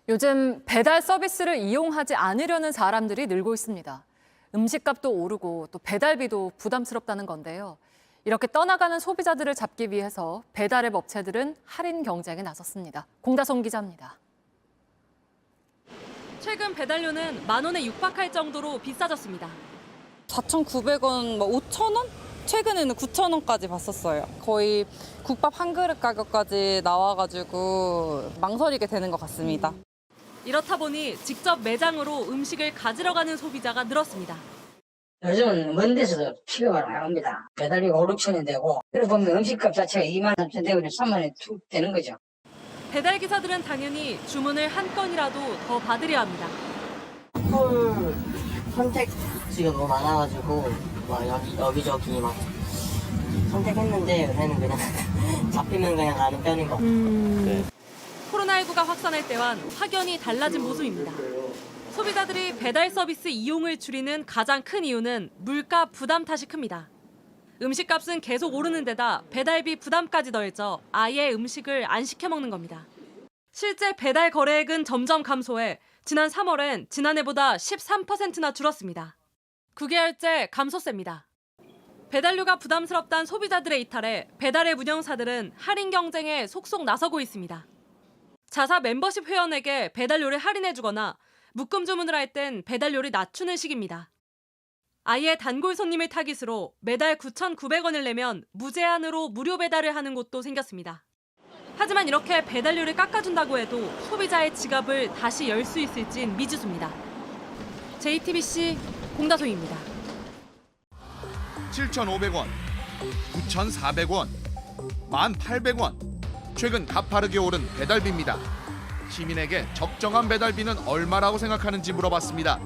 요즘 배달 서비스를 이용하지 않으려는 사람들이 늘고 있습니다. 음식값도 오르고 또 배달비도 부담스럽다는 건데요. 이렇게 떠나가는 소비자들을 잡기 위해서 배달앱 업체들은 할인 경쟁에 나섰습니다. 공다솜 기자입니다. 최근 배달료는 10,000원에 육박할 정도로 비싸졌습니다. 4,900원, 5,000원? 최근에는 9,000원까지 봤었어요. 거의 국밥 한 그릇 가격까지 나와가지고 망설이게 되는 것 같습니다. 이렇다 보니 직접 매장으로 음식을 가지러 가는 소비자가 늘었습니다. 요즘은 먼 데서도 피로가 많이 옵니다. 배달비가 5, 6천원 되고, 그러고 보면 음식값 자체가 2만 3천 되고 3만 원이 툭 되는 거죠. 배달 기사들은 당연히 주문을 한 건이라도 더 받으려 합니다. 콜 선택지가 너무 많아가지고 막 여기저기 막 선택했는데 요새는 그냥 잡히면 그냥 가는 편인 것 같아요. 코로나19가 확산할 때와는 확연히 달라진 모습입니다. 소비자들이 배달 서비스 이용을 줄이는 가장 큰 이유는 물가 부담 탓이 큽니다. 음식값은 계속 오르는 데다 배달비 부담까지 더해져 아예 음식을 안 시켜 먹는 겁니다. 실제 배달 거래액은 점점 감소해 지난 3월엔 지난해보다 13%나 줄었습니다. 9개월째 감소세입니다. 배달료가 부담스럽다는 소비자들의 이탈에 배달앱 운영사들은 할인 경쟁에 속속 나서고 있습니다. 자사 멤버십 회원에게 배달료를 할인해주거나 묶음 주문을 할 땐 배달료를 낮추는 식입니다. 아예 단골 손님을 타깃으로 매달 9,900원을 내면 무제한으로 무료 배달을 하는 곳도 생겼습니다. 하지만 이렇게 배달료를 깎아준다고 해도 소비자의 지갑을 다시 열 수 있을진 미지수입니다. JTBC 공다솜입니다. 7,500원, 9,400원, 1,800원. 최근 가파르게 오른 배달비입니다. 시민에게 적정한 배달비는 얼마라고 생각하는지 물어봤습니다.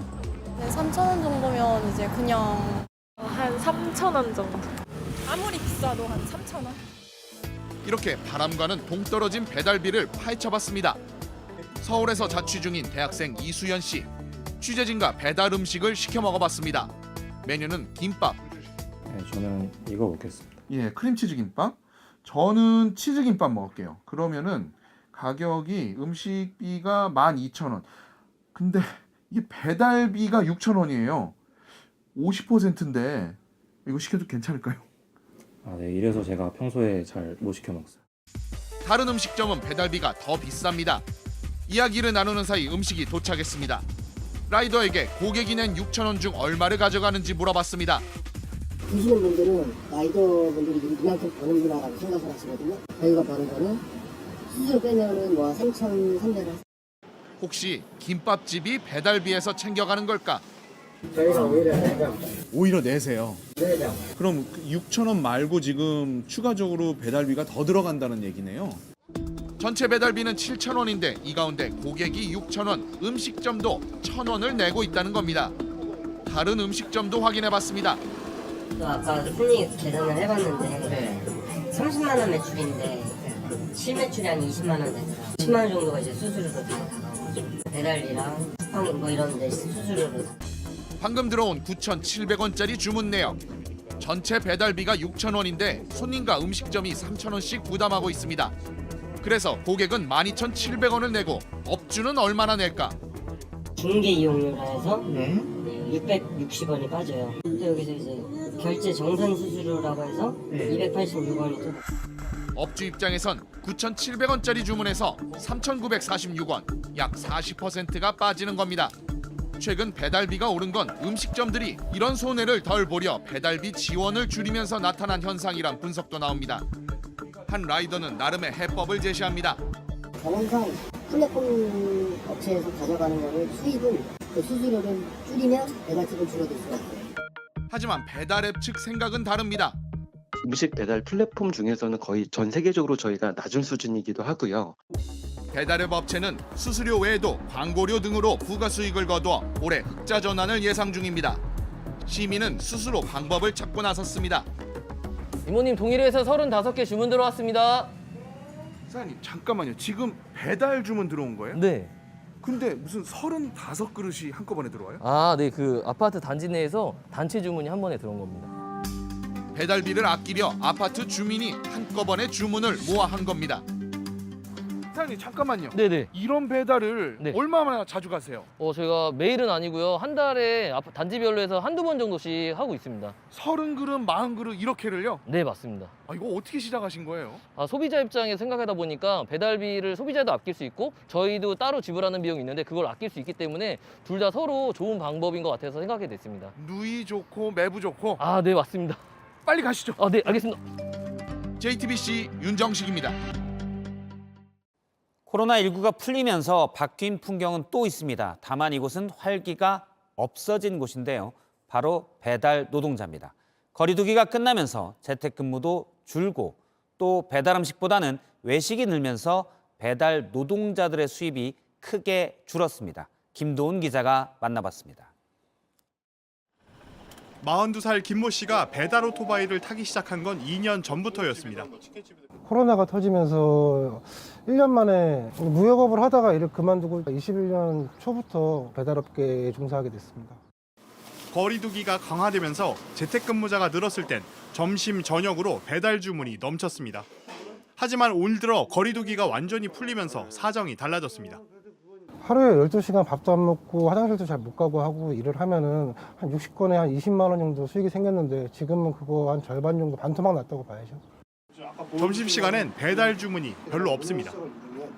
3,000원 정도면 이제 그냥 한 3,000원 정도. 아무리 비싸도 한 3,000원? 이렇게 바람과는 동떨어진 배달비를 파헤쳐봤습니다. 서울에서 자취 중인 대학생 이수연 씨. 취재진과 배달 음식을 시켜 먹어봤습니다. 메뉴는 김밥. 네, 저는 이거 먹겠습니다. 예, 크림치즈 김밥. 저는 치즈 김밥 먹을게요. 그러면은 가격이 음식비가 12,000원. 근데 이게 배달비가 6,000원이에요. 50%인데 이거 시켜도 괜찮을까요? 네, 이래서 제가 평소에 잘 못 시켜 먹어요. 다른 음식점은 배달비가 더 비쌉니다. 이야기를 나누는 사이 음식이 도착했습니다. 라이더에게 고객이 낸 6,000원 중 얼마를 가져가는지 물어봤습니다. 드시는 분들은 라이더분들이 이만큼 버는구나라고 생각을 하시거든요. 저희가 버는 거는 수수료 빼면은 3,300원. 혹시 김밥집이 배달비에서 챙겨가는 걸까? 저희가 오히려 내죠. 오히려 내세요. 내죠. 그럼 6,000원 말고 지금 추가적으로 배달비가 더 들어간다는 얘기네요. 전체 배달비는 7,000원인데 이 가운데 고객이 6,000원, 음식점도 1,000원을 내고 있다는 겁니다. 다른 음식점도 확인해봤습니다. 또 아까 손님 계산을 해봤는데 30만 원 매출인데 실매출이 한 20만 원 되더라고요. 10만 원 정도가 이제 수수료로 다 나가고 배달비랑 쿠팡 뭐 이런 데 수수료로 다. 방금 들어온 9,700원짜리 주문 내역. 전체 배달비가 6,000원인데 손님과 음식점이 3,000원씩 부담하고 있습니다. 그래서 고객은 12,700원을 내고 업주는 얼마나 낼까? 중개 이용료라 해서 660원이 빠져요. 또 여기서 이제 결제 정산 수수료라고 해서 286원이죠. 업주 입장에선 9,700원짜리 주문에서 3,946원, 약 40%가 빠지는 겁니다. 최근 배달비가 오른 건 음식점들이 이런 손해를 덜 보려 배달비 지원을 줄이면서 나타난 현상이란 분석도 나옵니다. 한 라이더는 나름의 해법을 제시합니다. 경험상 플랫폼 업체에서 가져가는 거를 수입은 그 수수료를 줄이면 배달집은 줄어들 수가 있어요. 하지만 배달앱 측 생각은 다릅니다. 음식 배달 플랫폼 중에서는 거의 전 세계적으로 저희가 낮은 수준이기도 하고요. 배달앱 업체는 수수료 외에도 광고료 등으로 부가 수익을 거두어 올해 흑자 전환을 예상 중입니다. 시민은 스스로 방법을 찾고 나섰습니다. 이모님 동일해서 35개 주문 들어왔습니다. 사장님 잠깐만요. 지금 배달 주문 들어온 거예요? 네. 근데 무슨 35그릇이 한꺼번에 들어와요? 네, 그 아파트 단지 내에서 단체 주문이 한 번에 들어온 겁니다. 배달비를 아끼려 아파트 주민이 한꺼번에 주문을 모아 한 겁니다. 사장님 사장님 잠깐만요. 네네. 이런 배달을 네. 얼마나 자주 가세요? 저희가 매일은 아니고요. 한 달에 단지별로 해서 한두 번 정도씩 하고 있습니다. 30그릇, 40그릇 이렇게를요? 네, 맞습니다. 이거 어떻게 시작하신 거예요? 소비자 입장에서 생각하다 보니까 배달비를 소비자도 아낄 수 있고 저희도 따로 지불하는 비용이 있는데 그걸 아낄 수 있기 때문에 둘 다 서로 좋은 방법인 것 같아서 생각하게 됐습니다. 누이 좋고 매부 좋고. 네, 맞습니다. 빨리 가시죠. 네, 알겠습니다. JTBC 윤정식입니다. 코로나19가 풀리면서 바뀐 풍경은 또 있습니다. 다만 이곳은 활기가 없어진 곳인데요. 바로 배달 노동자입니다. 거리 두기가 끝나면서 재택근무도 줄고 또 배달 음식보다는 외식이 늘면서 배달 노동자들의 수입이 크게 줄었습니다. 김도훈 기자가 만나봤습니다. 42살 김모 씨가 배달 오토바이를 타기 시작한 건 2년 전부터였습니다. 코로나가 터지면서 1년 만에 무역업을 하다가 일을 그만두고 21년 초부터 배달업계에 종사하게 됐습니다. 거리두기가 강화되면서 재택근무자가 늘었을 땐 점심, 저녁으로 배달 주문이 넘쳤습니다. 하지만 올 들어 거리두기가 완전히 풀리면서 사정이 달라졌습니다. 하루에 12시간 밥도 안 먹고 화장실도 잘 못 가고 하고 일을 하면은 한 60건에 한 20만 원 정도 수익이 생겼는데 지금은 그거 한 절반 정도 반토막 났다고 봐야죠. 점심시간엔 배달 주문이 별로 없습니다.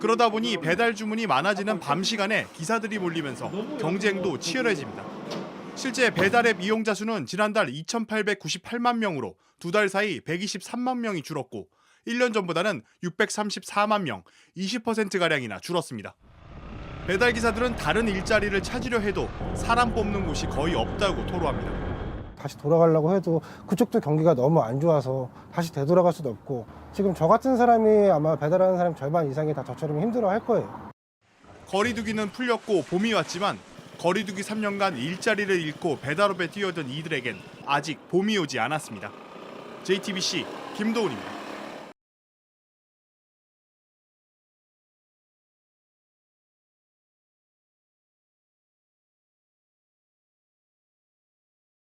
그러다 보니 배달 주문이 많아지는 밤 시간에 기사들이 몰리면서 경쟁도 치열해집니다. 실제 배달앱 이용자 수는 지난달 2,898만 명으로 두 달 사이 123만 명이 줄었고 1년 전보다는 634만 명, 20%가량이나 줄었습니다. 배달 기사들은 다른 일자리를 찾으려 해도 사람 뽑는 곳이 거의 없다고 토로합니다. 다시 돌아가려고 해도 그쪽도 경기가 너무 안 좋아서 다시 되돌아갈 수도 없고 지금 저 같은 사람이 아마 배달하는 사람 절반 이상이 다 저처럼 힘들어할 거예요. 거리두기는 풀렸고 봄이 왔지만 거리두기 3년간 일자리를 잃고 배달업에 뛰어든 이들에겐 아직 봄이 오지 않았습니다. JTBC 김도훈입니다.